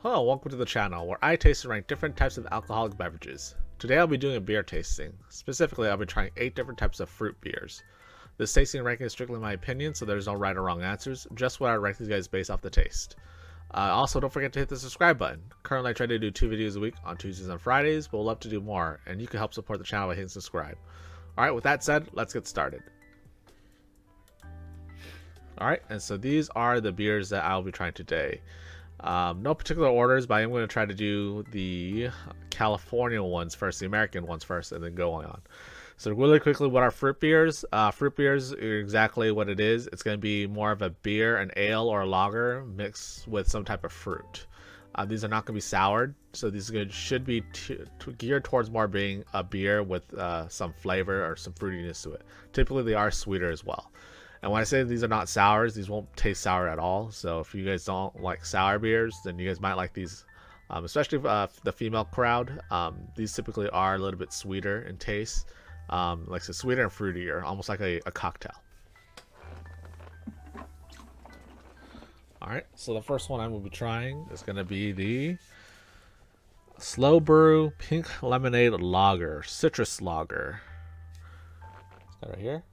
Hello, welcome to the channel where I taste and rank different types of alcoholic beverages. Today I'll be doing a beer tasting. Specifically, I'll be trying 8 different types of fruit beers. This tasting and ranking is strictly my opinion, so there's no right or wrong answers, just what I rank these guys based off the taste. Also, don't forget to hit the subscribe button. Currently, I try to do 2 videos a week on Tuesdays and Fridays, but we'll love to do more, and you can help support the channel by hitting subscribe. Alright, with that said, let's get started. Alright, and so these are the beers that I'll be trying today. No particular orders, but I am going to try to do the California ones first, the American ones first, and then go on. So really quickly, what are fruit beers? Fruit beers are exactly what it is. It's going to be more of a beer, an ale, or a lager mixed with some type of fruit. These are not going to be soured, so these should be geared towards more being a beer with some flavor or some fruitiness to it. Typically, they are sweeter as well. And when I say these are not sours, these won't taste sour at all. So if you guys don't like sour beers, then you guys might like these, especially the female crowd. These typically are a little bit sweeter in taste, like I said, sweeter and fruitier, almost like a cocktail. All right, so the first one I will be trying is going to be the Slow Brew Pink Lemonade Lager, Citrus Lager. It's got right here.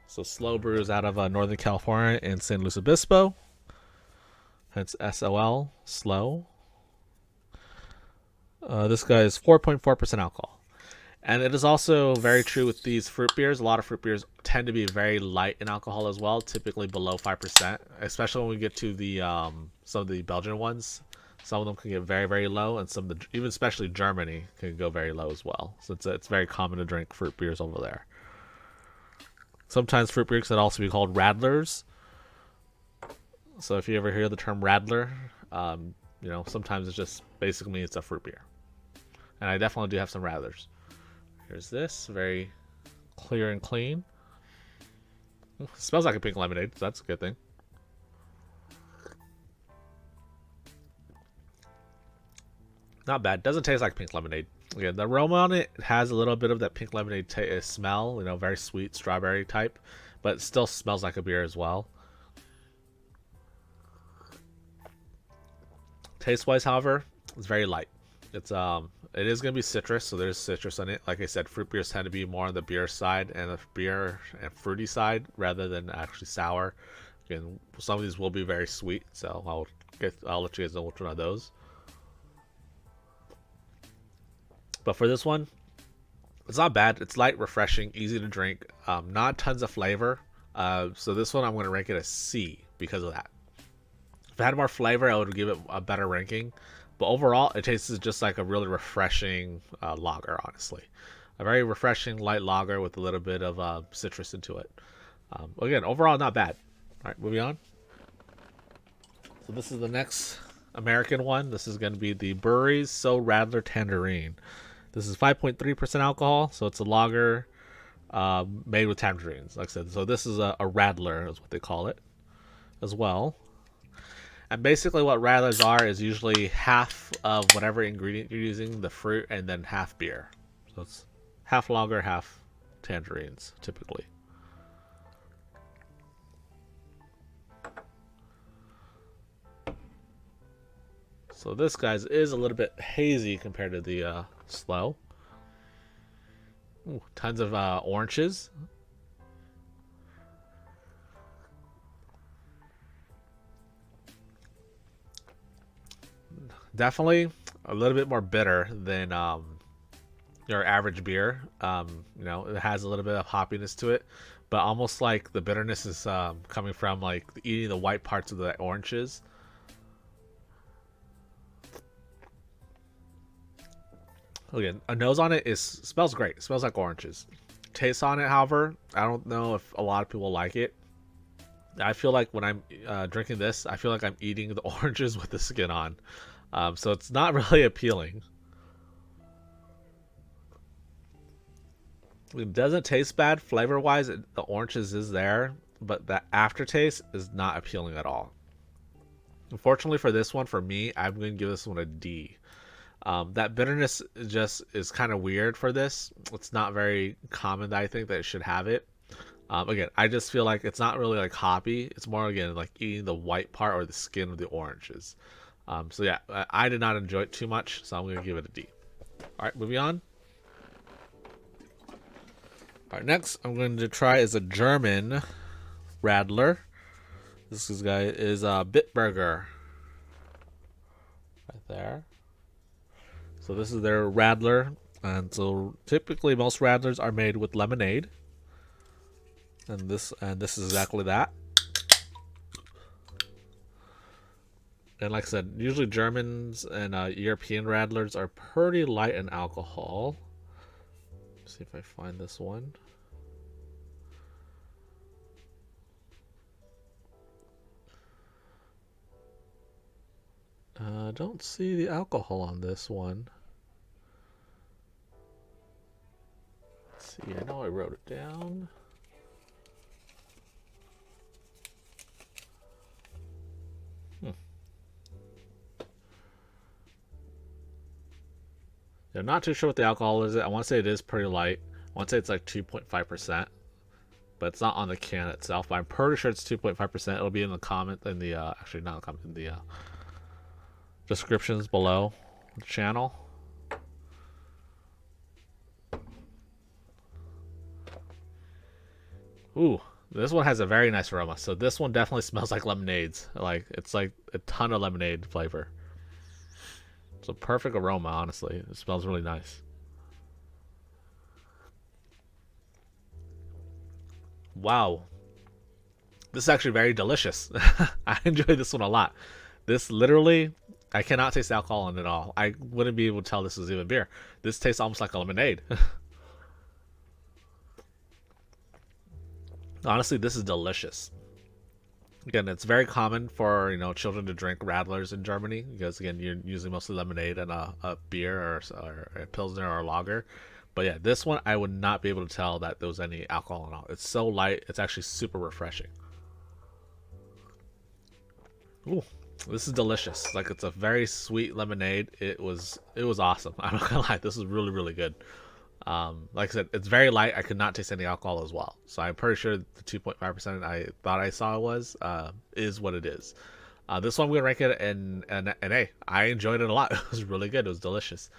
So Slow Brew is out of Northern California in San Luis Obispo. Hence SOL, Slow. This guy is 4.4% alcohol. And it is also very true with these fruit beers. A lot of fruit beers tend to be very light in alcohol as well, typically below 5%. Especially when we get to the some of the Belgian ones. Some of them can get very, very low, and some of the, even especially Germany, can go very low as well. So it's very common to drink fruit beers over there. Sometimes fruit beers can also be called Radlers. So if you ever hear the term Radler, you know, sometimes it's just basically it's a fruit beer. And I definitely do have some Radlers. Here's this, very clear and clean. It smells like a pink lemonade, so that's a good thing. Not bad. Doesn't taste like pink lemonade. Again, the aroma on it has a little bit of that pink lemonade smell, you know, very sweet strawberry type, but it still smells like a beer as well. Taste wise, however, it's very light. It is going to be citrus, so there's citrus in it. Like I said, fruit beers tend to be more on the beer side and the beer and fruity side rather than actually sour. Again, some of these will be very sweet, so I'll let you guys know which one of those. But for this one, it's not bad. It's light, refreshing, easy to drink. Not tons of flavor. So this one I'm going to rank it a C because of that. If it had more flavor, I would give it a better ranking. But overall, it tastes just like a really refreshing lager, honestly. A very refreshing light lager with a little bit of citrus into it. Again, overall, not bad. All right, moving on. So this is the next American one. This is going to be the Bruery's Radler Tangerine. This is 5.3% alcohol, so it's a lager made with tangerines, like I said. So this is a Radler, is what they call it, as well. And basically what Radlers are is usually half of whatever ingredient you're using, the fruit, and then half beer. So it's half lager, half tangerines, typically. So this, guys, is a little bit hazy compared to the Slow. Ooh, tons of oranges. Definitely a little bit more bitter than your average beer. You know, it has a little bit of hoppiness to it, but almost like the bitterness is coming from like eating the white parts of the oranges. Again, a nose on it smells great. It smells like oranges. Taste on it, however, I don't know if a lot of people like it. I feel like when I'm drinking this, I feel like I'm eating the oranges with the skin on. So it's not really appealing. It doesn't taste bad flavor-wise. The oranges is there, but the aftertaste is not appealing at all. Unfortunately for this one, for me, I'm going to give this one a D. That bitterness just is kind of weird for this. It's not very common that I think that it should have it. Again, I just feel like it's not really like hoppy. It's more, again, like eating the white part or the skin of the oranges. So yeah, I did not enjoy it too much, so I'm gonna give it a D. All right, moving on. All right, next I'm going to try is a German Radler. This guy is a Bitburger. Right there. So this is their Radler, and so typically most Radlers are made with lemonade, and this is exactly that. And like I said, usually Germans and European Radlers are pretty light in alcohol. Let's see if I find this one. Don't see the alcohol on this one. Let's see, I know I wrote it down. I'm not too sure what the alcohol is. I want to say it is pretty light. I want to say it's like 2.5%, but it's not on the can itself. But I'm pretty sure it's 2.5%. It'll be in the comment in the actually not in the comment in the descriptions below the channel. Ooh, this one has a very nice aroma. So this one definitely smells like lemonades. Like it's like a ton of lemonade flavor. It's a perfect aroma, honestly. It smells really nice. Wow. This is actually very delicious. I enjoy this one a lot. This literally, I cannot taste alcohol in it at all. I wouldn't be able to tell this is even beer. This tastes almost like a lemonade. Honestly, this is delicious. Again, it's very common for children to drink Radlers in Germany because again you're using mostly lemonade and a beer or a pilsner or a lager. But yeah, this one I would not be able to tell that there was any alcohol in it. It's so light, it's actually super refreshing. Ooh, this is delicious. Like it's a very sweet lemonade. It was awesome. I'm not gonna lie, this is really good. Like I said, it's very light. I could not taste any alcohol as well. So I'm pretty sure the 2.5% I thought I saw is what it is. This one we're gonna rank it an A. I enjoyed it a lot. It was really good. It was delicious.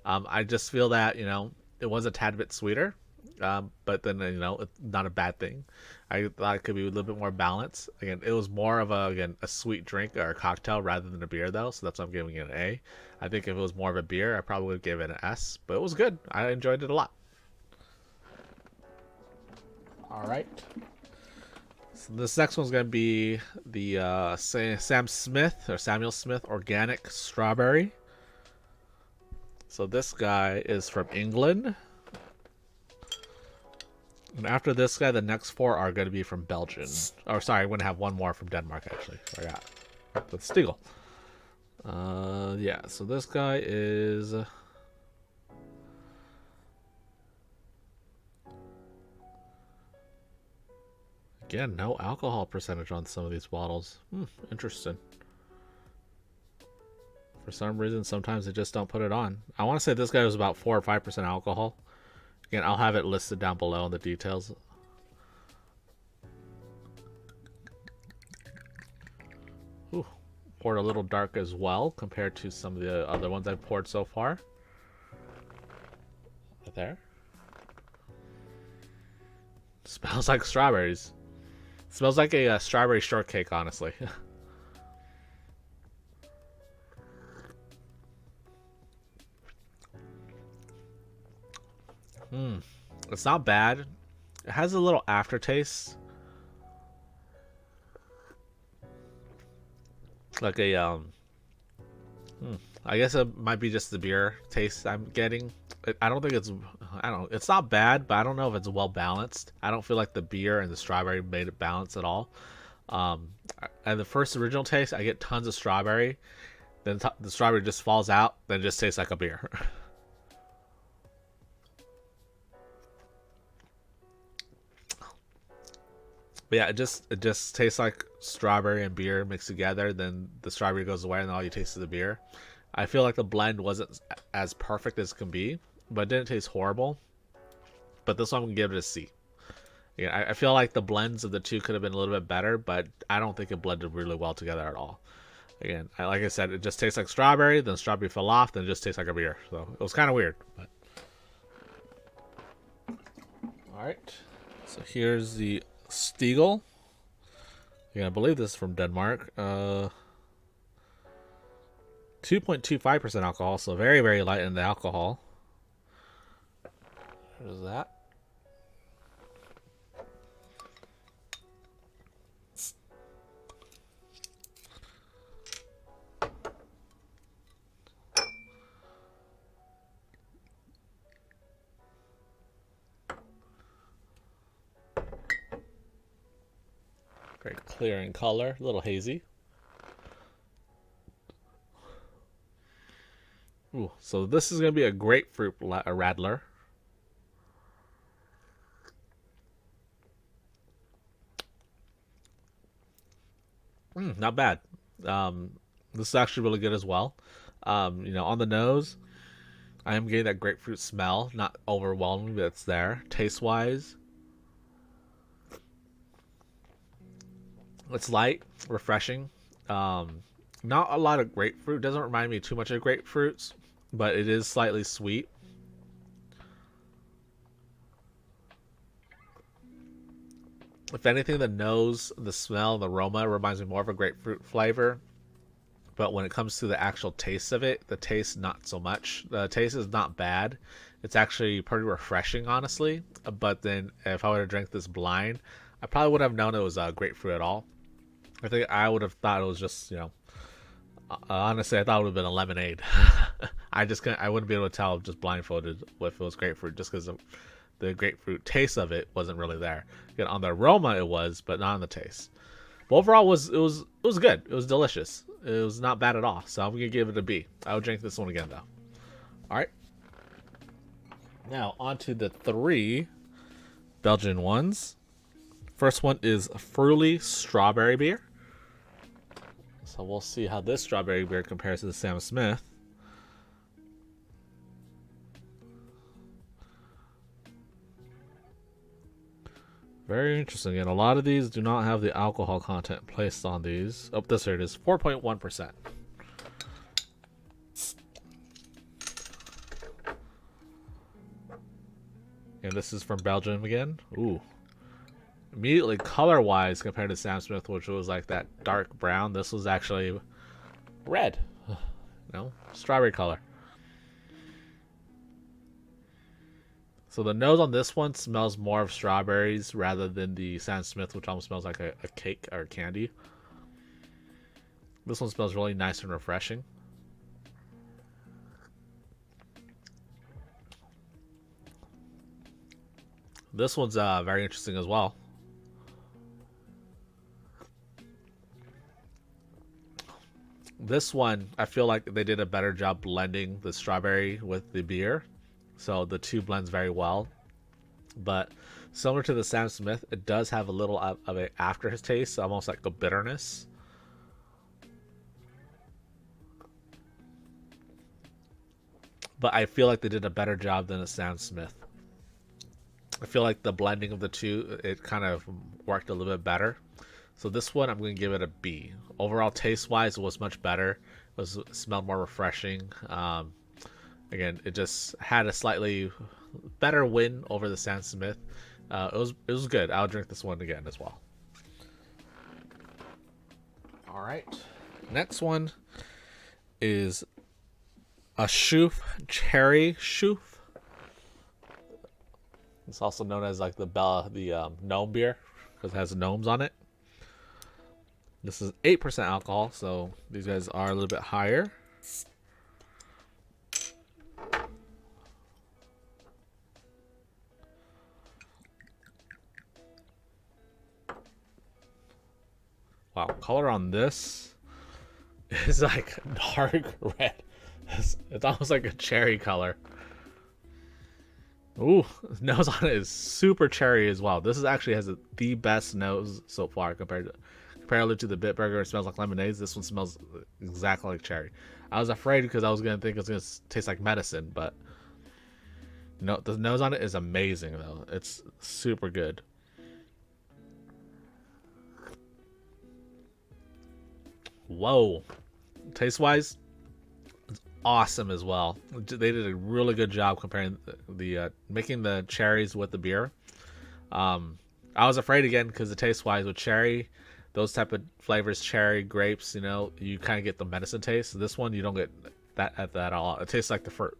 I just feel that it was a tad bit sweeter, but then it's not a bad thing. I thought it could be a little bit more balanced. Again, it was more of a sweet drink or a cocktail rather than a beer though, so that's why I'm giving it an A. I think if it was more of a beer, I probably would give it an S, but it was good. I enjoyed it a lot. All right. So this next one's gonna be the Samuel Smith Organic Strawberry. So this guy is from England. And after this guy, the next four are going to be from Belgium. Oh, sorry, I'm going to have one more from Denmark, actually. Forgot. That's Stiegl. Yeah, so this guy is... Again, no alcohol percentage on some of these bottles. Interesting. For some reason, sometimes they just don't put it on. I want to say this guy was about 4 or 5% alcohol. Again, I'll have it listed down below in the details. Ooh, poured a little dark as well compared to some of the other ones I've poured so far. Right there. Smells like strawberries. Smells like a strawberry shortcake, honestly. It's not bad. It has a little aftertaste. Like a I guess it might be just the beer taste I'm getting. I don't think it's it's not bad, but I don't know if it's well balanced. I don't feel like the beer and the strawberry made it balance at all. And the first original taste, I get tons of strawberry. Then the strawberry just falls out, then it just tastes like a beer. But yeah, it just tastes like strawberry and beer mixed together. Then the strawberry goes away, and all you taste is the beer. I feel like the blend wasn't as perfect as it can be, but it didn't taste horrible. But this one, I'm gonna give it a C. Yeah, I feel like the blends of the two could have been a little bit better, but I don't think it blended really well together at all. Again, like I said, it just tastes like strawberry, then strawberry fell off, then it just tastes like a beer. So it was kind of weird. But all right, so here's the Stiegl. Yeah, I believe this is from Denmark. 2.25% alcohol, so very, very light in the alcohol. There's that. Very clear in color, a little hazy. Ooh, so this is going to be a grapefruit Radler. Not bad. This is actually really good as well. On the nose, I am getting that grapefruit smell. Not overwhelming, but it's there. Taste-wise, it's light, refreshing. Not a lot of grapefruit. Doesn't remind me too much of grapefruits, but it is slightly sweet. If anything, the nose, the smell, the aroma reminds me more of a grapefruit flavor. But when it comes to the actual taste of it, the taste not so much. The taste is not bad. It's actually pretty refreshing, honestly. But then if I would have drank this blind, I probably would have known it was grapefruit at all. I think I would have thought it was just, honestly, I thought it would have been a lemonade. I wouldn't be able to tell just blindfolded if it was grapefruit just because the grapefruit taste of it wasn't really there. Again, on the aroma it was, but not on the taste. But overall, it was good. It was delicious. It was not bad at all. So I'm gonna give it a B. I would drink this one again though. All right. Now on to the 3 Belgian ones. First one is Fruli strawberry beer. So we'll see how this strawberry beer compares to the Sam Smith. Very interesting. And a lot of these do not have the alcohol content placed on these. Oh, this here it is. 4.1%. And this is from Belgium again. Ooh. Immediately color-wise compared to Sam Smith, which was like that dark brown, this was actually red. Strawberry color. So the nose on this one smells more of strawberries rather than the Sam Smith, which almost smells like a cake or candy. This one smells really nice and refreshing. This one's very interesting as well. This one, I feel like they did a better job blending the strawberry with the beer. So the two blends very well. But similar to the Sam Smith, it does have a little of an aftertaste, almost like a bitterness. But I feel like they did a better job than a Sam Smith. I feel like the blending of the two, it kind of worked a little bit better. So this one, I'm going to give it a B. Overall, taste-wise, it was much better. It smelled more refreshing. Again, it just had a slightly better win over the Sam Smith. It was good. I'll drink this one again as well. All right. Next one is Achouffe cherry chouffe. It's also known as like the gnome beer because it has gnomes on it. This is 8% alcohol, so these guys are a little bit higher. Wow, color on this is like dark red. It's almost like a cherry color. Ooh, nose on it is super cherry as well. This actually has the best nose so far comparatively to the Bitburger. It smells like lemonades. This one smells exactly like cherry. I was afraid because I was gonna think it's gonna taste like medicine, but no, the nose on it is amazing though. It's super good. Whoa, Taste wise, it's awesome as well. They did a really good job comparing the making the cherries with the beer. I was afraid again because the taste wise with cherry, those type of flavors, cherry, grapes, you know, you kind of get the medicine taste. This one you don't get that at that all. It tastes like the fruit.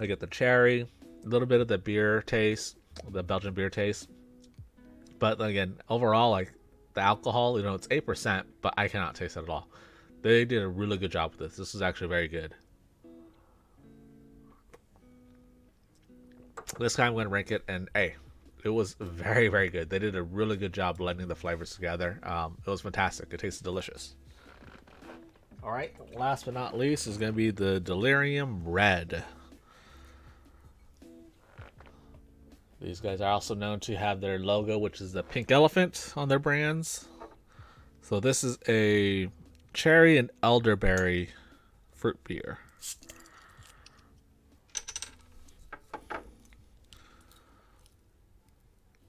I get the cherry, a little bit of the beer taste, the Belgian beer taste. But again, overall, like the alcohol, you know, it's 8%, but I cannot taste it at all. They did a really good job with this. This is actually very good. This guy I'm going to rank it an A. It was very, very good. They did a really good job blending the flavors together. It was fantastic. It tasted delicious. All right, last but not least is going to be the Delirium Red. These guys are also known to have their logo, which is the pink elephant on their brands. So this is a cherry and elderberry fruit beer.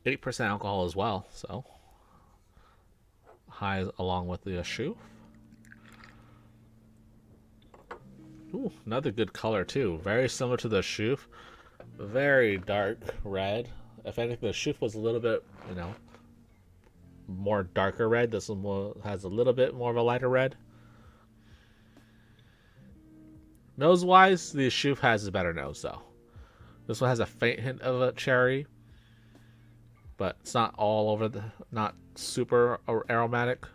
%8 alcohol as well, so high along with the Achouffe. Ooh, another good color too. Very similar to the Chouffe. Very dark red. If anything, the Chouffe was a little bit, you know, more darker red. This one has a little bit more of a lighter red. Nose-wise, the Chouffe has a better nose though. This one has a faint hint of a cherry, but it's not all over the, not super aromatic.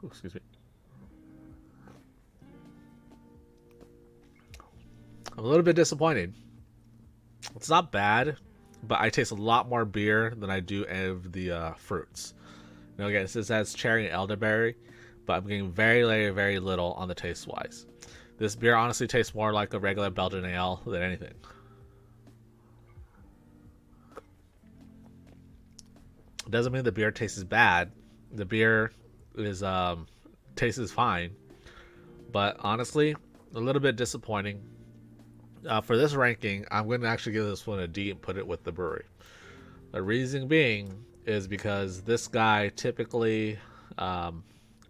Excuse me. I'm a little bit disappointed. It's not bad, but I taste a lot more beer than I do of the fruits. You know, again, this has cherry and elderberry, but I'm getting very, very, very little on the taste wise. This beer honestly tastes more like a regular Belgian ale than anything. It doesn't mean the beer tastes bad. The beer is tastes fine, but honestly, a little bit disappointing. For this ranking, I'm going to actually give this one a D and put it with the Bruery. The reason being is because this guy typically,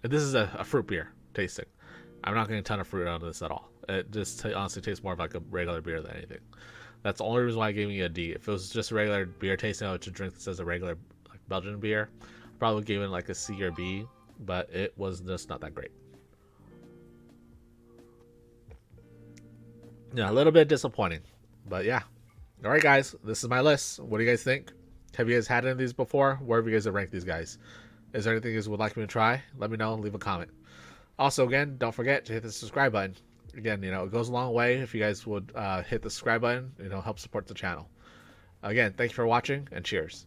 this is a fruit beer tasting. I'm not getting a ton of fruit out of this at all. It just honestly tastes more of like a regular beer than anything. That's the only reason why I gave you a D. If it was just a regular beer tasting, I would just drink this as a regular like Belgian beer. I probably give it like a C or B, but it was just not that great. Yeah, a little bit disappointing, but yeah. All right, guys, this is my list. What do you guys think? Have you guys had any of these before? Where have you guys ranked these guys? Is there anything you guys would like me to try? Let me know. Leave a comment. Also, again, don't forget to hit the subscribe button. Again, you know, it goes a long way if you guys would hit the subscribe button. You know, help support the channel. Again, thank you for watching, and cheers.